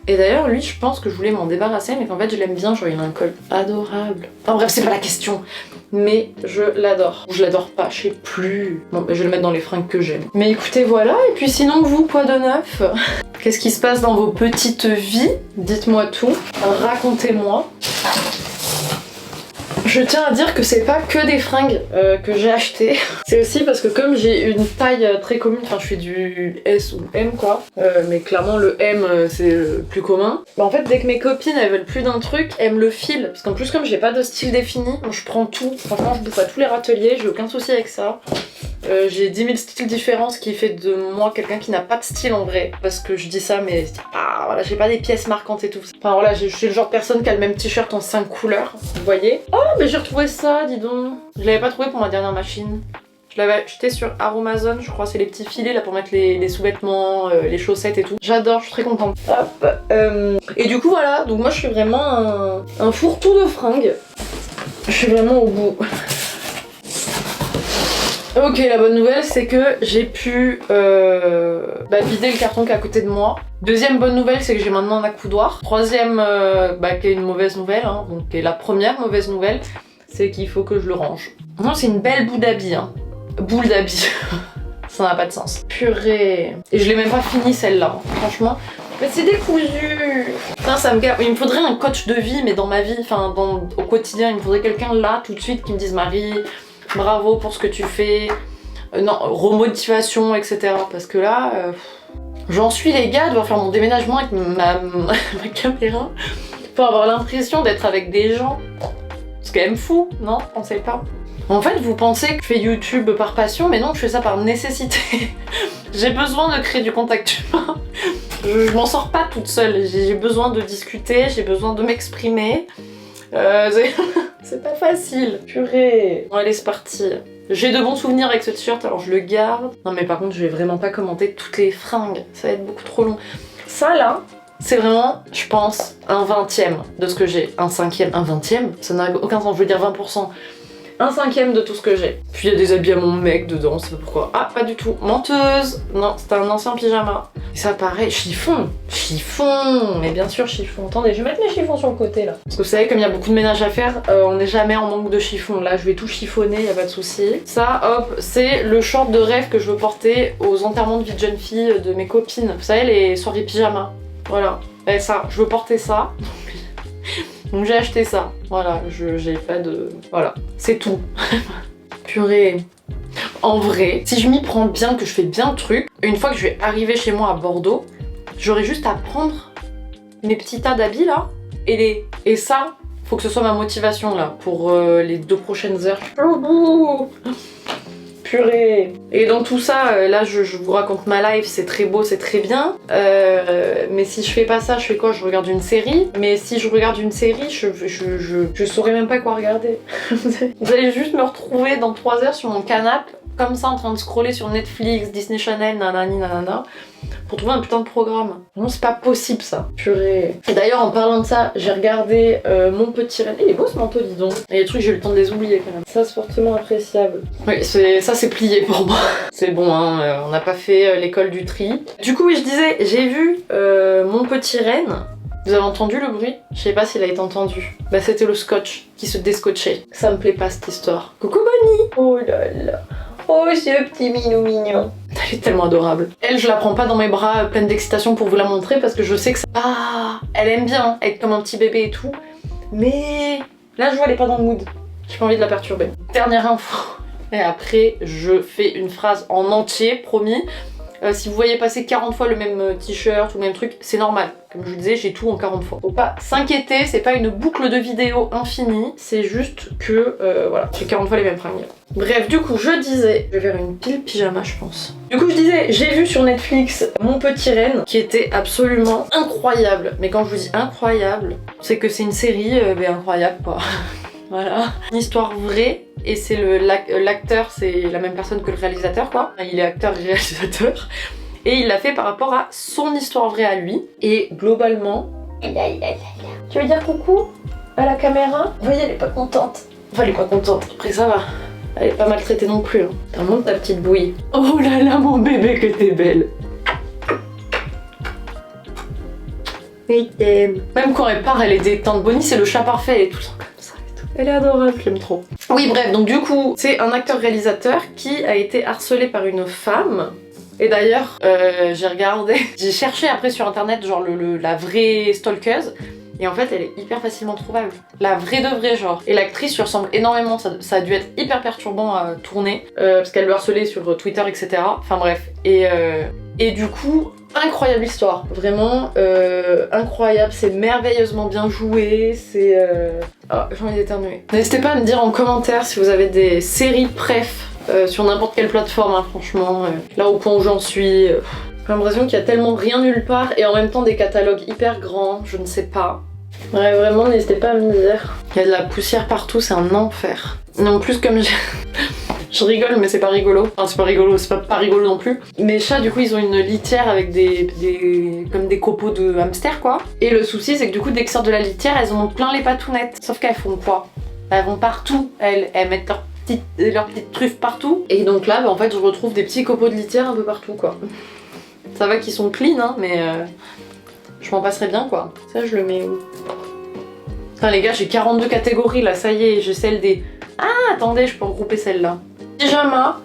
Et d'ailleurs lui je pense que je voulais m'en débarrasser mais qu'en fait je l'aime bien, genre il a un col adorable. Enfin bref c'est pas la question. Mais je l'adore. Je l'adore pas, je sais plus. Bon, je vais le mettre dans les fringues que j'aime. Mais écoutez, voilà. Et puis sinon, vous, quoi de neuf? Qu'est-ce qui se passe dans vos petites vies? Dites-moi tout. Racontez-moi. Je tiens à dire que c'est pas que des fringues que j'ai achetées. C'est aussi parce que comme j'ai une taille très commune, enfin je fais du S ou M quoi, mais clairement le M c'est le plus commun. Bah en fait dès que mes copines elles veulent plus d'un truc, elles me le filent. Parce qu'en plus comme j'ai pas de style défini, je prends tout. Franchement je bouffe à tous les râteliers, j'ai aucun souci avec ça. J'ai 10 000 styles différents, ce qui fait de moi quelqu'un qui n'a pas de style en vrai. Parce que je dis ça, mais ah voilà, j'ai pas des pièces marquantes et tout. Enfin voilà, je suis le genre de personne qui a le même t-shirt en 5 couleurs, vous voyez. Oh, mais j'ai retrouvé ça, dis donc. Je l'avais pas trouvé pour ma dernière machine. Je l'avais acheté sur Aromazone, je crois, c'est les petits filets là pour mettre les sous-vêtements, les chaussettes et tout. J'adore, je suis très contente. Hop. Et du coup voilà, donc moi je suis vraiment un fourre-tout de fringues. Je suis vraiment au bout. Ok, la bonne nouvelle c'est que j'ai pu vider le carton qui est à côté de moi. Deuxième bonne nouvelle c'est que j'ai maintenant un accoudoir. Troisième qui est une mauvaise nouvelle, hein, donc qui est la première mauvaise nouvelle, c'est qu'il faut que je le range. Non, c'est une belle boule d'habit, hein. Boule d'habit. Ça n'a pas de sens. Purée. Et je l'ai même pas fini celle-là, hein. Franchement. Mais c'est décousu. Putain, ça me gave. Il me faudrait un coach de vie, mais dans ma vie, enfin au quotidien, il me faudrait quelqu'un là tout de suite qui me dise Marie, bravo pour ce que tu fais, non, remotivation, etc. Parce que là, j'en suis les gars, de devoir faire mon déménagement avec ma caméra pour avoir l'impression d'être avec des gens. C'est quand même fou, non? Pensez pas. En fait, vous pensez que je fais YouTube par passion, mais non, je fais ça par nécessité. J'ai besoin de créer du contact humain. Je m'en sors pas toute seule. J'ai besoin de discuter, j'ai besoin de m'exprimer. C'est pas facile. Purée. Bon allez, c'est parti. J'ai de bons souvenirs avec ce t-shirt, alors je le garde. Non mais par contre, je vais vraiment pas commenter toutes les fringues. Ça va être beaucoup trop long. Ça là, C'est vraiment, je pense, un 20e de ce que j'ai. Un 5e, un 20e, ça n'a aucun sens, je veux dire 20%. Un 5e de tout ce que j'ai. Puis il y a des habits à mon mec dedans, c'est pas pourquoi. Ah, pas du tout. Menteuse. Non, c'était un ancien pyjama. Et ça pareil, chiffon. Chiffon. Mais bien sûr, chiffon. Attendez, je vais mettre mes chiffons sur le côté là. Parce que vous savez, comme il y a beaucoup de ménage à faire, on n'est jamais en manque de chiffon. Là, je vais tout chiffonner, y a pas de souci. Ça, hop, c'est le short de rêve que je veux porter aux enterrements de vie de jeune fille de mes copines. Vous savez, les soirées pyjama. Voilà. Et ça, je veux porter ça. Donc j'ai acheté ça, voilà, j'ai pas de... Voilà, c'est tout. Purée. En vrai, si je m'y prends bien, que je fais bien le truc, une fois que je vais arriver chez moi à Bordeaux, j'aurai juste à prendre mes petits tas d'habits là, et ça, faut que ce soit ma motivation là, pour les 2 prochaines heures. Oh, bouh. Purée. Et dans tout ça, là je vous raconte ma life, c'est très beau, c'est très bien. Mais si je fais pas ça, je fais quoi? Je regarde une série. Mais si je regarde une série, je saurais même pas quoi regarder. Vous allez juste me retrouver dans 3 heures sur mon canapé, comme ça en train de scroller sur Netflix, Disney Channel, nanani nanana, pour trouver un putain de programme. Non, c'est pas possible ça. Purée. Et d'ailleurs, en parlant de ça, j'ai regardé Mon Petit Reine. Il est beau ce manteau, dis donc. Il y a des trucs, j'ai eu le temps de les oublier quand même. Ça, c'est fortement appréciable. Oui, ça c'est plié pour moi. C'est bon, hein, on n'a pas fait l'école du tri. Du coup, oui, je disais, j'ai vu Mon Petit Reine. Vous avez entendu le bruit? Je sais pas s'il a été entendu. Bah, c'était le scotch qui se déscotchait. Ça me plaît pas cette histoire. Coucou Bonnie! Oh là là! Oh, ce petit minou mignon. Elle est tellement adorable. Elle, je la prends pas dans mes bras pleine d'excitation pour vous la montrer parce que je sais que ça... Ah, elle aime bien être comme un petit bébé et tout. Mais là, je vois, elle est pas dans le mood. J'ai pas envie de la perturber. Dernière info. Et après, je fais une phrase en entier, promis. Si vous voyez passer 40 fois le même t-shirt ou le même truc, c'est normal. Comme je vous disais, j'ai tout en 40 fois. Faut pas s'inquiéter, c'est pas une boucle de vidéo infinie, c'est juste que, voilà, j'ai 40 fois les mêmes fringues. Bref, du coup, je disais, je vais faire une pile pyjama, je pense. Du coup, je disais, j'ai vu sur Netflix Mon Petit Reine, qui était absolument incroyable. Mais quand je vous dis incroyable, c'est que c'est une série, mais incroyable, quoi. Voilà. Une histoire vraie, et c'est l'acteur, c'est la même personne que le réalisateur, quoi. Il est acteur et réalisateur. Et il l'a fait par rapport à son histoire vraie à lui. Et globalement... Tu veux dire coucou à la caméra? Vous voyez, elle est pas contente. Enfin, elle est pas contente. Après, ça va. Elle est pas maltraitée non plus. Hein. T'as monte ta petite bouille. Oh là là, mon bébé, que t'es belle. Oui, t'aime. Même quand elle part, elle est détente. Bonnie, c'est le chat parfait, elle est tout le temps comme ça et tout. Elle est adorable, je l'aime trop. Oui, bref, donc du coup, c'est un acteur-réalisateur qui a été harcelé par une femme. Et d'ailleurs, j'ai regardé, j'ai cherché après sur internet genre la vraie stalkeuse. Et en fait, elle est hyper facilement trouvable. La vraie de vraie, genre. Et l'actrice lui ressemble énormément, ça a dû être hyper perturbant à tourner. Parce qu'elle le harcelait sur Twitter, etc. Enfin bref. Et du coup, incroyable histoire. Vraiment, incroyable. C'est merveilleusement bien joué. C'est... Oh, j'ai envie d'éternuer. N'hésitez pas à me dire en commentaire si vous avez des séries préf sur n'importe quelle plateforme, hein, franchement. Là, au point où j'en suis... J'ai l'impression qu'il y a tellement rien nulle part et en même temps des catalogues hyper grands, je ne sais pas. Ouais, vraiment, n'hésitez pas à me dire. Il y a de la poussière partout, c'est un enfer. En plus, comme je rigole, mais c'est pas rigolo. Enfin, c'est pas rigolo, c'est pas rigolo non plus. Mes chats, du coup, ils ont une litière avec comme des copeaux de hamster, quoi. Et le souci, c'est que du coup, dès qu'elles sortent de la litière, elles en ont plein les patounettes. Sauf qu'elles font quoi? Elles vont partout. Elles mettent leurs petites truffes partout. Et donc là, bah, en fait, je retrouve des petits copeaux de litière un peu partout, quoi. Ça va qu'ils sont clean, hein, mais je m'en passerais bien, quoi. Ça, je le mets où? Putain, les gars, j'ai 42 catégories, là, ça y est, j'ai celle des... Ah, attendez, je peux regrouper celle-là. Pyjama,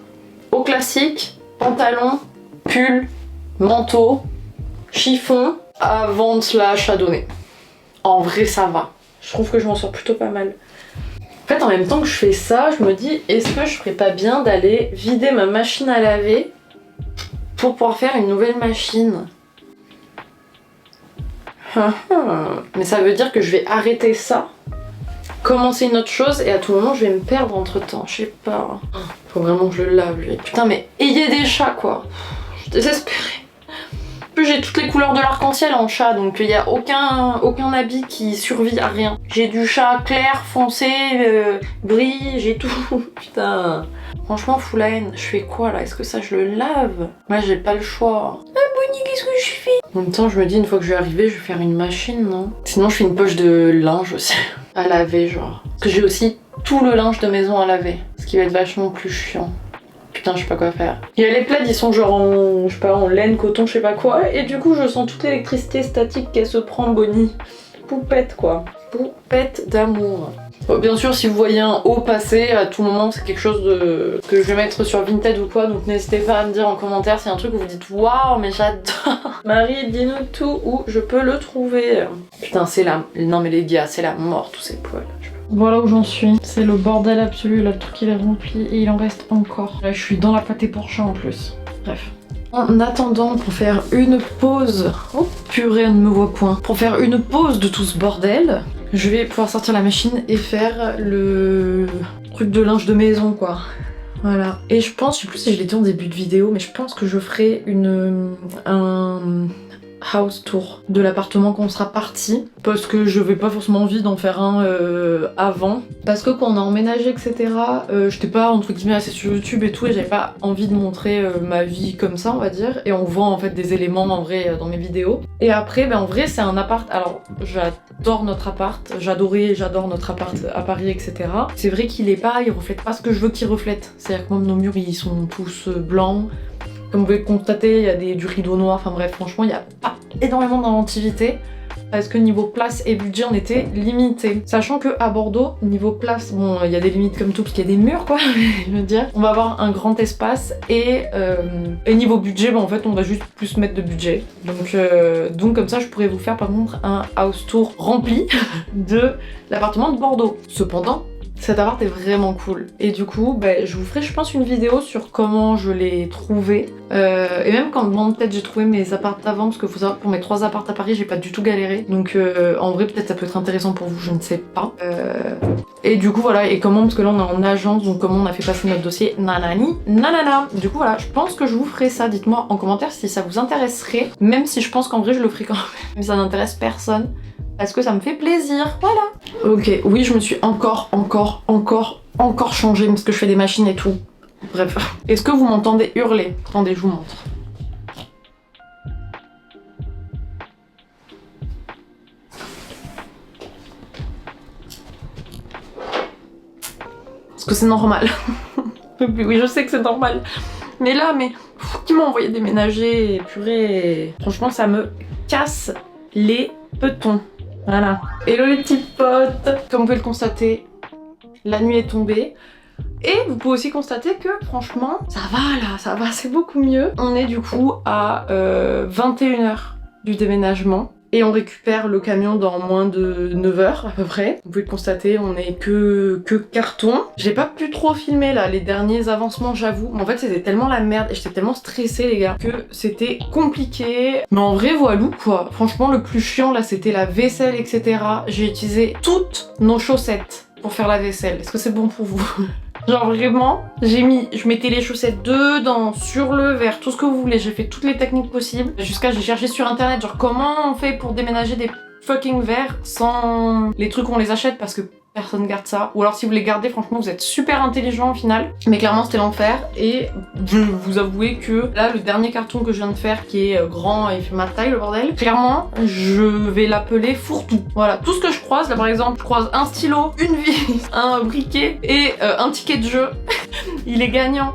haut classique, pantalon, pull, manteau, chiffon, avant slash à donner. En vrai, ça va. Je trouve que je m'en sors plutôt pas mal. En fait, en même temps que je fais ça, je me dis, est-ce que je ferais pas bien d'aller vider ma machine à laver pour pouvoir faire une nouvelle machine? Mais ça veut dire que je vais arrêter ça, commencer une autre chose et à tout moment je vais me perdre entre temps, je sais pas. Faut vraiment que je le lave lui. Putain mais ayez des chats quoi. Je suis désespérée. En plus j'ai toutes les couleurs de l'arc-en-ciel en chat donc il n'y a aucun habit qui survit à rien. J'ai du chat clair, foncé, gris, j'ai tout. Putain. Franchement fous la haine. Je fais quoi là? Est-ce que ça je le lave? Moi j'ai pas le choix. Ah Bonnie, qu'est-ce que je fais? En même temps, je me dis, une fois que je vais arriver, je vais faire une machine, non? Sinon, je fais une poche de linge aussi, à laver, genre. Parce que j'ai aussi tout le linge de maison à laver, ce qui va être vachement plus chiant. Putain, je sais pas quoi faire. Il y a les plaids, ils sont genre en, je sais pas, en laine, coton, je sais pas quoi, et du coup, je sens toute l'électricité statique qu'elle se prend, Bonnie. Poupette, quoi. Poupette d'amour. Bon, bien sûr, si vous voyez un haut passer à tout moment, c'est quelque chose que je vais mettre sur Vinted ou quoi, donc n'hésitez pas à me dire en commentaire s'il y a un truc où vous dites waouh, mais j'adore. Marie, dis-nous tout où je peux le trouver. Putain, c'est la. Non, mais les gars, c'est la mort, tous ces poils. Voilà où j'en suis. C'est le bordel absolu, là, le truc il est rempli et il en reste encore. Là, je suis dans la pâté pour chat en plus. Bref. En attendant, pour faire une pause. Oh purée, on ne me voit point. Pour faire une pause de tout ce bordel, je vais pouvoir sortir la machine et faire le truc de linge de maison, quoi. Voilà. Et je pense, je sais plus si je l'ai dit en début de vidéo, mais je pense que je ferai un house tour de l'appartement quand on sera parti, parce que je vais pas forcément envie d'en faire un avant, parce que quand on a emménagé etc, j'étais pas entre guillemets assez sur YouTube et tout, et j'avais pas envie de montrer ma vie comme ça, on va dire, et on voit en fait des éléments en vrai dans mes vidéos. Et après en vrai c'est un appart, alors j'adore notre appart, j'adore notre appart à Paris etc. C'est vrai qu'il reflète pas ce que je veux qu'il reflète, c'est-à-dire que même nos murs ils sont tous blancs. Comme vous pouvez le constater, il y a du rideau noir, enfin bref, franchement, il n'y a pas énormément d'inventivité. Parce que niveau place et budget, on était limité. Sachant que à Bordeaux, niveau place, bon, il y a des limites comme tout, parce qu'il y a des murs, quoi, je veux dire. On va avoir un grand espace et niveau budget, en fait, on va juste plus mettre de budget. Donc comme ça, je pourrais vous faire par contre un house tour rempli de l'appartement de Bordeaux. Cependant, cet appart est vraiment cool. Et du coup, je vous ferai, je pense, une vidéo sur comment je l'ai trouvé. Et même quand peut-être j'ai trouvé mes apparts avant, parce que faut savoir, pour mes 3 apparts à Paris, j'ai pas du tout galéré. Donc en vrai, peut-être ça peut être intéressant pour vous, je ne sais pas. Et du coup, voilà, et comment, parce que là on est en agence, donc comment on a fait passer notre dossier, nanani, nanana. Du coup, voilà, je pense que je vous ferai ça. Dites-moi en commentaire si ça vous intéresserait. Même si je pense qu'en vrai, je le ferai quand même. Mais ça n'intéresse personne. Parce que ça me fait plaisir, voilà. Ok, oui, je me suis encore changée parce que je fais des machines et tout. Bref. Est-ce que vous m'entendez hurler? Attendez, je vous montre. Est-ce que c'est normal? Oui, je sais que c'est normal. Mais là, qui m'a envoyé déménager, purée. Franchement, ça me casse les petons. Voilà. Hello les petits potes. Comme vous pouvez le constater, la nuit est tombée. Et vous pouvez aussi constater que franchement, ça va là, ça va, c'est beaucoup mieux. On est du coup à 21h du déménagement. Et on récupère le camion dans moins de 9h à peu près. Vous pouvez le constater, on est que carton. J'ai pas pu trop filmer là les derniers avancements, j'avoue. En fait c'était tellement la merde et j'étais tellement stressée les gars que c'était compliqué. Mais en vrai voilou quoi. Franchement le plus chiant là c'était la vaisselle etc. J'ai utilisé toutes nos chaussettes pour faire la vaisselle. Est-ce que c'est bon pour vous? Genre vraiment, je mettais les chaussettes dedans, sur le verre, tout ce que vous voulez, j'ai fait toutes les techniques possibles. Jusqu'à j'ai cherché sur internet genre comment on fait pour déménager des fucking verres sans les trucs on les achète parce que personne garde ça. Ou alors si vous les gardez, franchement vous êtes super intelligent au final. Mais clairement c'était l'enfer et je vais vous avouer que là le dernier carton que je viens de faire qui est grand et il fait ma taille le bordel, clairement je vais l'appeler fourre-tout. Voilà, tout ce que je croise, là par exemple je croise un stylo, une vis, un briquet et un ticket de jeu. Il est gagnant.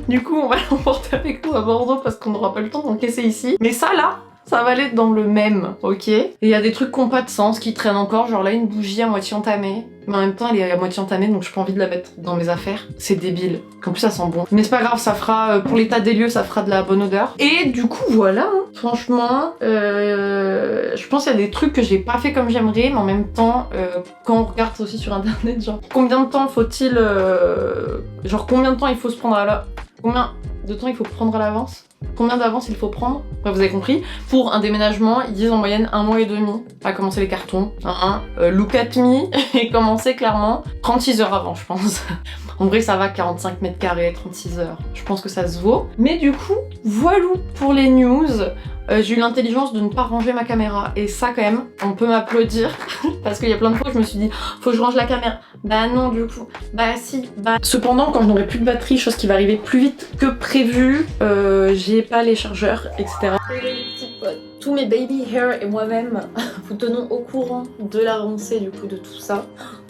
Du coup on va l'emporter avec nous à Bordeaux parce qu'on n'aura pas le temps d'encaisser ici. Mais ça là, ça va aller dans le même, ok? Et il y a des trucs qui n'ont pas de sens, qui traînent encore, genre là une bougie à moitié entamée. Mais en même temps elle est à moitié entamée donc j'ai pas envie de la mettre dans mes affaires. C'est débile. En plus ça sent bon. Mais c'est pas grave, ça fera, pour l'état des lieux, ça fera de la bonne odeur. Et du coup voilà, hein. Franchement, je pense qu'il y a des trucs que j'ai pas fait comme j'aimerais, mais en même temps, quand on regarde aussi sur internet, genre combien de temps faut-il, combien de temps il faut se prendre à combien de temps il faut prendre à l'avance? Combien d'avance il faut prendre? Enfin, vous avez compris. Pour un déménagement, ils disent en moyenne 1 mois et demi à commencer les cartons. Look at me et commencer clairement 36 heures avant, je pense. En vrai, ça va, 45 mètres carrés, 36 heures. Je pense que ça se vaut. Mais du coup, voilà pour les news. J'ai eu l'intelligence de ne pas ranger ma caméra. Et ça, quand même, on peut m'applaudir. Parce qu'il y a plein de fois où je me suis dit, faut que je range la caméra. Bah non, du coup. Bah si. Bah. Cependant, quand je n'aurai plus de batterie, chose qui va arriver plus vite que prévu, j'ai pas les chargeurs, etc. tous mes baby hair et moi-même vous tenons au courant de l'avancée du coup de tout ça.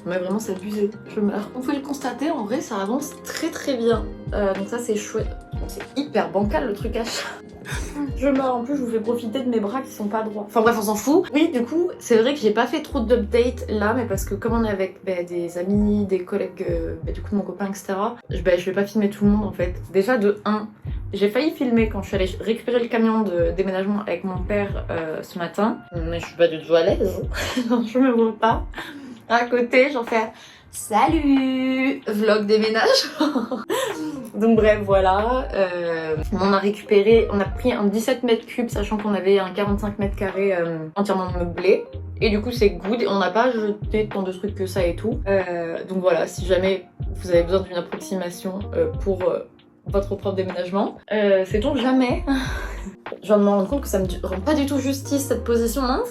Mais vraiment c'est abusé, je meurs. On peut le constater, en vrai ça avance très très bien. Donc ça c'est chouette. C'est hyper bancal le truc à chat. Je meurs, en plus je vous fais profiter de mes bras qui sont pas droits. Enfin bref on s'en fout. Oui du coup c'est vrai que j'ai pas fait trop d'updates là, mais parce que comme on est avec des amis, des collègues, du coup de mon copain etc. Je vais pas filmer tout le monde en fait. Déjà de 1, j'ai failli filmer quand je suis allée récupérer le camion de déménagement avec mon père ce matin. Mais je suis pas du tout à l'aise. Je me vois pas. À côté j'en fais salut vlog déménagement. Donc bref voilà, on a récupéré, on a pris un 17 mètres cubes sachant qu'on avait un 45 mètres carrés entièrement meublé. Et du coup c'est good, et on n'a pas jeté tant de trucs que ça et tout. Donc voilà, si jamais vous avez besoin d'une approximation pour votre propre déménagement, sait-on jamais. Je viens de me rendre compte que ça me rend pas du tout justice cette position. Non,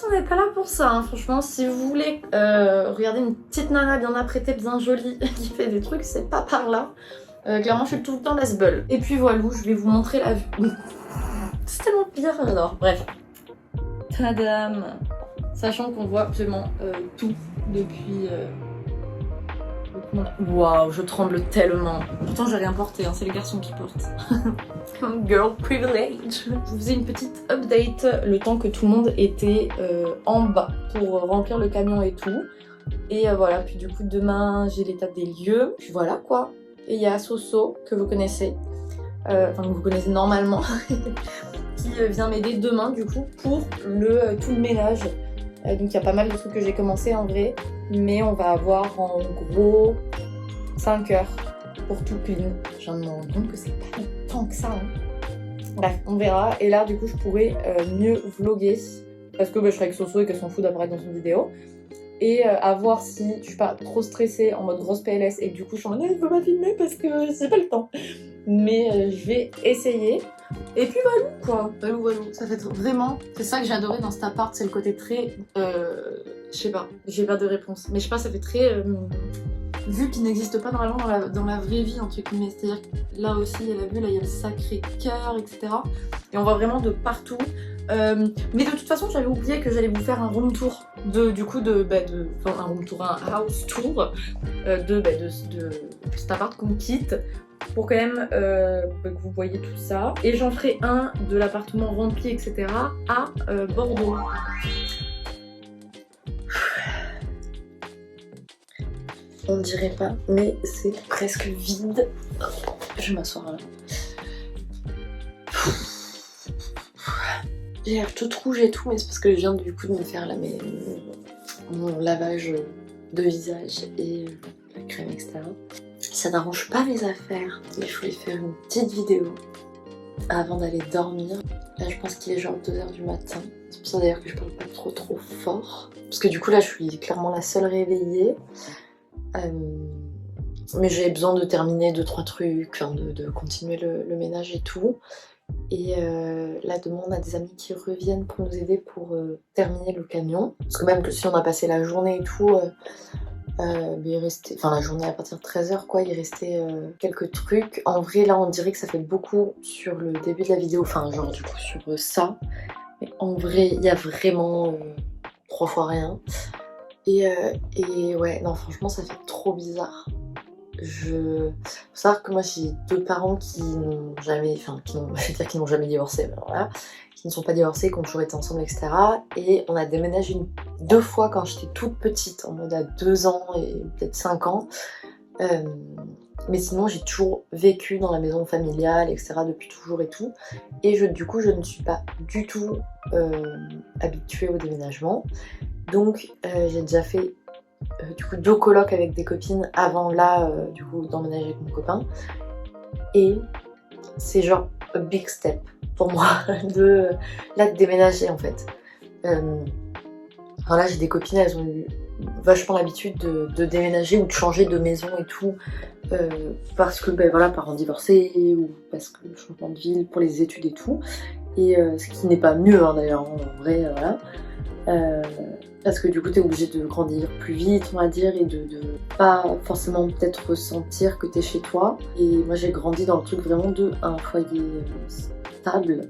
on n'est pas là pour ça, hein. Franchement, si vous voulez regarder une petite nana bien apprêtée, bien jolie, qui fait des trucs, c'est pas par là. Clairement, je suis tout le temps laisse-bulle. Et puis voilà, je vais vous montrer la vue. C'est tellement pire, j'adore. Bref. Tadam. Sachant qu'on voit absolument tout depuis... Waouh, je tremble tellement. Pourtant, j'ai rien porté, hein, c'est les garçons qui portent. Girl privilege. Je vous faisais une petite update le temps que tout le monde était en bas pour remplir le camion et tout. Et voilà, puis du coup, demain, j'ai l'état des lieux. Puis voilà quoi. Et il y a Soso, que vous connaissez, enfin que vous connaissez normalement, qui vient m'aider demain du coup pour tout le ménage. Donc il y a pas mal de trucs que j'ai commencé en vrai, mais on va avoir en gros 5 heures pour tout clean. Je viens de me rendre compte que c'est pas tant que ça. Hein. Bref, on verra. Et là du coup je pourrais mieux vlogger, parce que je serai avec Soso et qu'elle s'en fout d'apparaître dans une vidéo. Et à voir si je suis pas trop stressée en mode grosse PLS et que du coup je suis en mode il faut pas filmer parce que j'ai pas le temps. Mais je vais essayer. Et puis valou quoi. Valou. Ça fait vraiment. C'est ça que j'ai adoré dans cet appart, c'est le côté très. Je sais pas, j'ai pas de réponse. Mais je sais pas, ça fait très. Vue qui n'existe pas normalement dans la vraie vie entre guillemets. C'est-à-dire que là aussi il y a la vue, là il y a le Sacré-Cœur, etc. Et on voit vraiment de partout. Mais de toute façon j'avais oublié que j'allais vous faire un room tour un room tour, un house tour de cet appart qu'on quitte pour quand même que vous voyez tout ça. Et j'en ferai un de l'appartement rempli etc. à Bordeaux. On dirait pas mais c'est presque vide. Je vais m'asseoir là. J'ai l'air toute rouge et tout, mais c'est parce que je viens du coup de me faire là, mon lavage de visage et la crème, etc. Ça n'arrange pas mes affaires, mais je voulais faire une petite vidéo avant d'aller dormir. Là, je pense qu'il est genre 2h du matin. C'est pour ça d'ailleurs que je parle pas trop fort. Parce que du coup, là, je suis clairement la seule réveillée. Mais j'ai besoin de terminer 2-3 trucs, enfin, de continuer le ménage et tout. Et là demain on a des amis qui reviennent pour nous aider pour terminer le camion. Parce que même que si on a passé la journée et tout, il restait, enfin la journée à partir de 13h quoi, il restait quelques trucs. En vrai là on dirait que ça fait beaucoup sur le début de la vidéo, enfin genre du coup sur ça. Mais en vrai il y a vraiment 3 fois rien. Et ouais non franchement ça fait trop bizarre. Faut savoir que moi j'ai 2 parents qui n'ont jamais, qui n'ont jamais divorcé, mais voilà, qui ne sont pas divorcés, qui ont toujours été ensemble, etc. Et on a déménagé 2 fois quand j'étais toute petite, en mode à 2 ans et peut-être 5 ans. Mais sinon j'ai toujours vécu dans la maison familiale, etc. depuis toujours et tout. Et du coup je ne suis pas du tout habituée au déménagement. Donc j'ai déjà fait du coup 2 colocs avec des copines avant là du coup d'emménager avec mon copain et c'est genre a big step pour moi de déménager en fait. Alors là j'ai des copines, elles ont eu vachement l'habitude de déménager ou de changer de maison et tout parce que voilà, parents divorcés ou parce que changement de ville pour les études et tout, et ce qui n'est pas mieux hein, d'ailleurs en vrai voilà. Parce que du coup t'es obligé de grandir plus vite on va dire et de pas forcément peut-être ressentir que t'es chez toi. Et moi j'ai grandi dans le truc vraiment de un foyer stable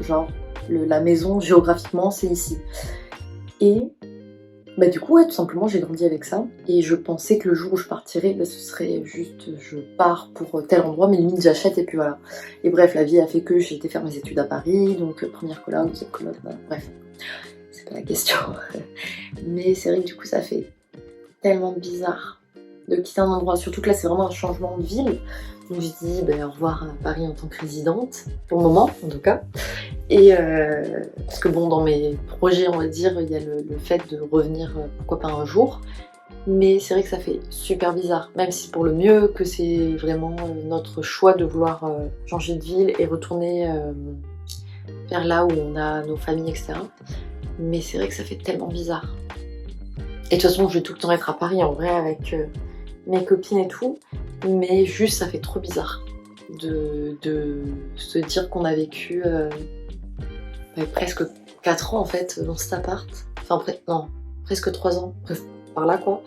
genre la maison géographiquement c'est ici. Et bah du coup ouais, tout simplement j'ai grandi avec ça et je pensais que le jour où je partirais bah, ce serait juste je pars pour tel endroit mais limite j'achète et puis voilà. Et bref la vie a fait que j'ai été faire mes études à Paris, donc première coloc, deuxième coloc, bah, bref c'est pas la question. Mais c'est vrai que du coup ça fait tellement bizarre de quitter un endroit, surtout que là c'est vraiment un changement de ville. Donc j'ai dit bah, au revoir à Paris en tant que résidente, pour le moment en tout cas. Et parce que bon, dans mes projets, on va dire, il y a le fait de revenir, pourquoi pas un jour. Mais c'est vrai que ça fait super bizarre, même si pour le mieux, que c'est vraiment notre choix de vouloir changer de ville et retourner vers là où on a nos familles, etc. Mais c'est vrai que ça fait tellement bizarre. Et de toute façon, je vais tout le temps être à Paris en vrai avec mes copines et tout. Mais juste, ça fait trop bizarre de se dire qu'on a vécu presque 4 ans en fait dans cet appart. Enfin, non, presque 3 ans, par là quoi,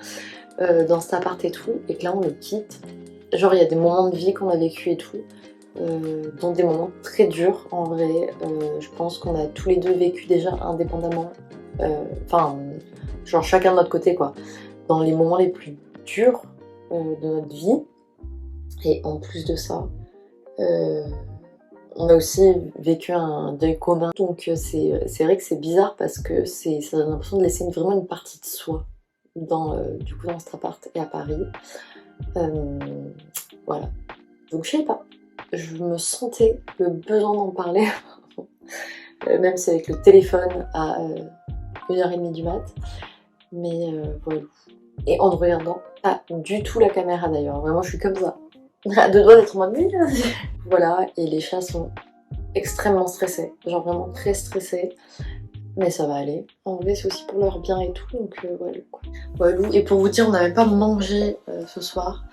dans cet appart et tout. Et que là, on le quitte. Genre, il y a des moments de vie qu'on a vécu et tout. Dont des moments très durs en vrai. Je pense qu'on a tous les deux vécu déjà indépendamment. Enfin, genre chacun de notre côté quoi. Dans les moments les plus durs de notre vie. Et en plus de ça, on a aussi vécu un deuil commun. Donc c'est vrai que c'est bizarre parce que ça donne l'impression de laisser vraiment une partie de soi dans, du coup, dans cet appart et à Paris. Voilà. Donc je sais pas. Je me sentais le besoin d'en parler. Même si avec le téléphone à 1h30 du mat. Mais voilà. Et en ne regardant pas du tout la caméra d'ailleurs. Vraiment, je suis comme ça. À 2 doigts d'être en mode voilà, et les chats sont extrêmement stressés. Genre vraiment très stressés. Mais ça va aller. En vrai, c'est aussi pour leur bien et tout. Donc voilà quoi. Voilà. Et pour vous dire, on n'a même pas mangé ce soir.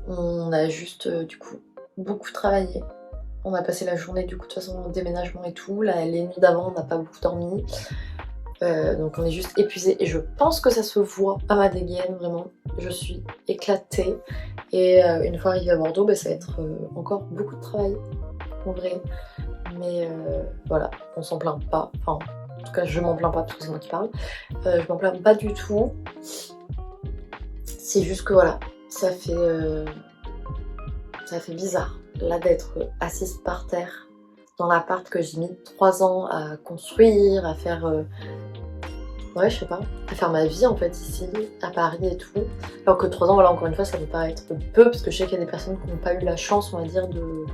On a juste du coup beaucoup travaillé. On a passé la journée du coup de toute façon au déménagement et tout. Là, les nuits d'avant, on n'a pas beaucoup dormi. Donc on est juste épuisé et je pense que ça se voit à ma dégaine, vraiment. Je suis éclatée et une fois arrivée à Bordeaux, bah, ça va être encore beaucoup de travail en vrai. Mais voilà, on s'en plaint pas. Enfin, en tout cas, je m'en plains pas parce que c'est moi qui parle. Je m'en plains pas du tout. C'est juste que voilà, ça fait bizarre là d'être assise par terre dans l'appart que j'ai mis 3 ans à construire, à faire ouais, je sais pas, à faire ma vie en fait ici, à Paris et tout. Alors que 3 ans, voilà, encore une fois, ça peut paraître peu parce que je sais qu'il y a des personnes qui n'ont pas eu la chance, on va dire, de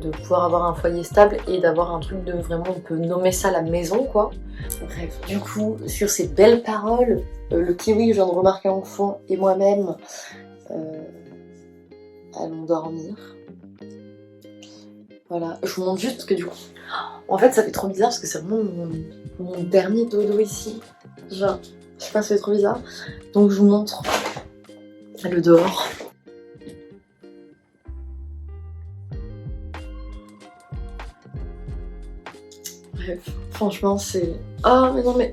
pouvoir avoir un foyer stable et d'avoir un truc de vraiment, on peut nommer ça la maison quoi. Bref, du coup, sur ces belles paroles, le kiwi que je viens de remarquer en fond et moi-même allons dormir. Voilà, je vous montre juste parce que du coup, en fait ça fait trop bizarre parce que c'est vraiment mon dernier dodo ici. Genre, je sais pas, ça fait trop bizarre. Donc je vous montre le dehors. Bref, franchement c'est... Oh mais non mais...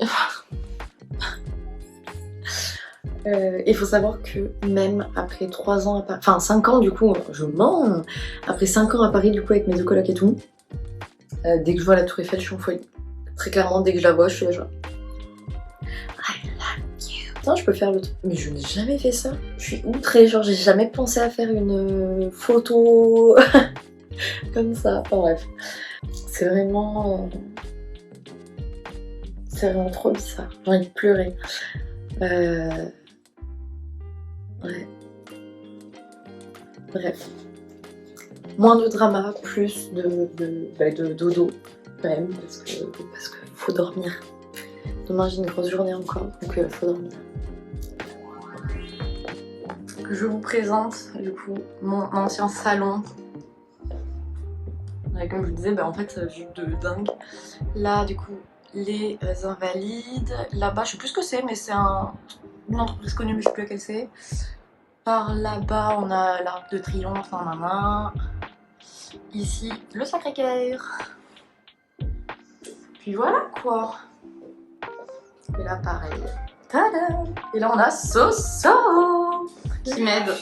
Il faut savoir que même après 3 ans à Paris, enfin 5 ans du coup, je mens, après 5 ans à Paris du coup avec mes 2 colocs et tout, dès que je vois la Tour Eiffel je suis en folie. Très clairement dès que je la vois je suis déjà... I love you. Putain je peux faire le truc, mais je n'ai jamais fait ça. Je suis outrée, genre j'ai jamais pensé à faire une photo comme ça, enfin bref. C'est vraiment trop bizarre, j'ai envie de pleurer. Ouais. Bref. Moins de drama, plus de dodo quand même, parce que faut dormir. Demain j'ai une grosse journée encore, donc faut dormir. Je vous présente du coup mon ancien salon. Ouais, comme je vous disais, bah, en fait vue de dingue. Là du coup les Invalides. Là-bas je sais plus ce que c'est, mais c'est une entreprise connue, mais je sais plus laquelle c'est. Par là-bas, on a l'Arc de Triomphe en main. Ici, le Sacré-Cœur. Puis voilà quoi. Et là, pareil. Tada! Et là, on a Soso qui m'aide.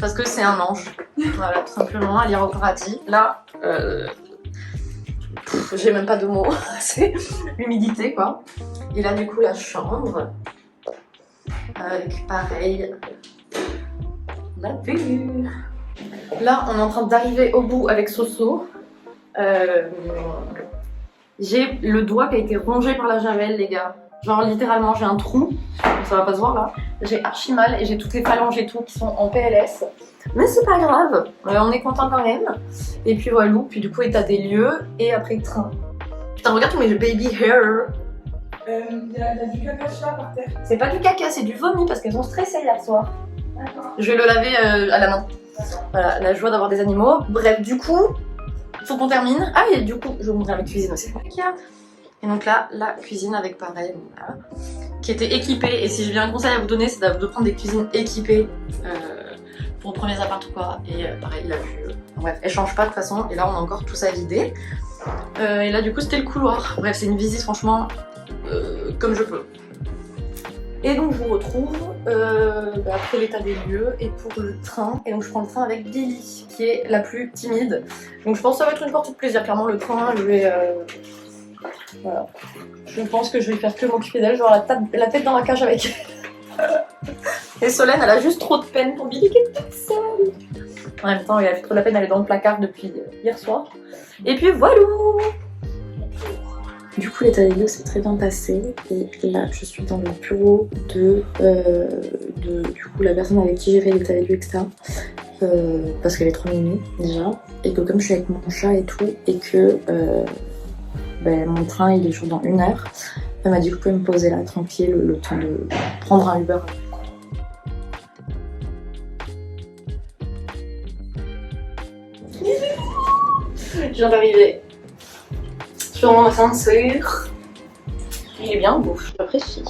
Parce que c'est un ange. Voilà, tout simplement, à lire au paradis. Là, j'ai même pas de mots, c'est l'humidité quoi. Et là du coup la chambre, avec pareil, la vue. Là on est en train d'arriver au bout avec Soso. J'ai le doigt qui a été rongé par la javel les gars. Genre littéralement j'ai un trou, ça va pas se voir là. J'ai archi mal et j'ai toutes les phalanges et tout qui sont en PLS. Mais c'est pas grave, on est content quand même. Et puis voilà, puis du coup état des lieux et après le train. Putain regarde tous mes baby hair. Il y a du caca là par terre. C'est pas du caca, c'est du vomi parce qu'elles ont stressé hier soir. Je vais le laver à la main. Voilà, la joie d'avoir des animaux. Bref, du coup, faut qu'on termine. Ah et du coup, je vais vous montrer ma cuisine aussi. Et donc là, la cuisine avec pareil, voilà, qui était équipée. Et si j'ai bien un conseil à vous donner, c'est de prendre des cuisines équipées pour premiers appart ou quoi. Et pareil, la vue. Bref, elle change pas de toute façon. Et là, on a encore tout ça vidé. Et là, du coup, c'était le couloir. Bref, c'est une visite franchement comme je peux. Et donc, je vous retrouve après l'état des lieux et pour le train. Et donc, je prends le train avec Billy, qui est la plus timide. Donc, je pense que ça va être une partie de plaisir. Clairement, le train, je vais. Voilà. Je pense que je vais faire que m'occuper d'elle, genre la tête dans la cage avec elle. Et Solène, elle a juste trop de peine pour Billy qui est toute seule. En même temps, elle a fait trop de la peine, elle est dans le placard depuis hier soir. Et puis voilà. Du coup, l'état des lieux s'est très bien passé. Et là, je suis dans le bureau de du coup, la personne avec qui j'ai fait l'état des lieux, etc. Parce qu'elle est trop mimi déjà. Et que comme je suis avec mon chat et tout, et que mon train il est toujours dans 1 heure. Elle m'a dit que je pouvais me poser là tranquille le temps de prendre un Uber. Je viens d'arriver sur mon ascenseur. Il est bien beau, j'apprécie.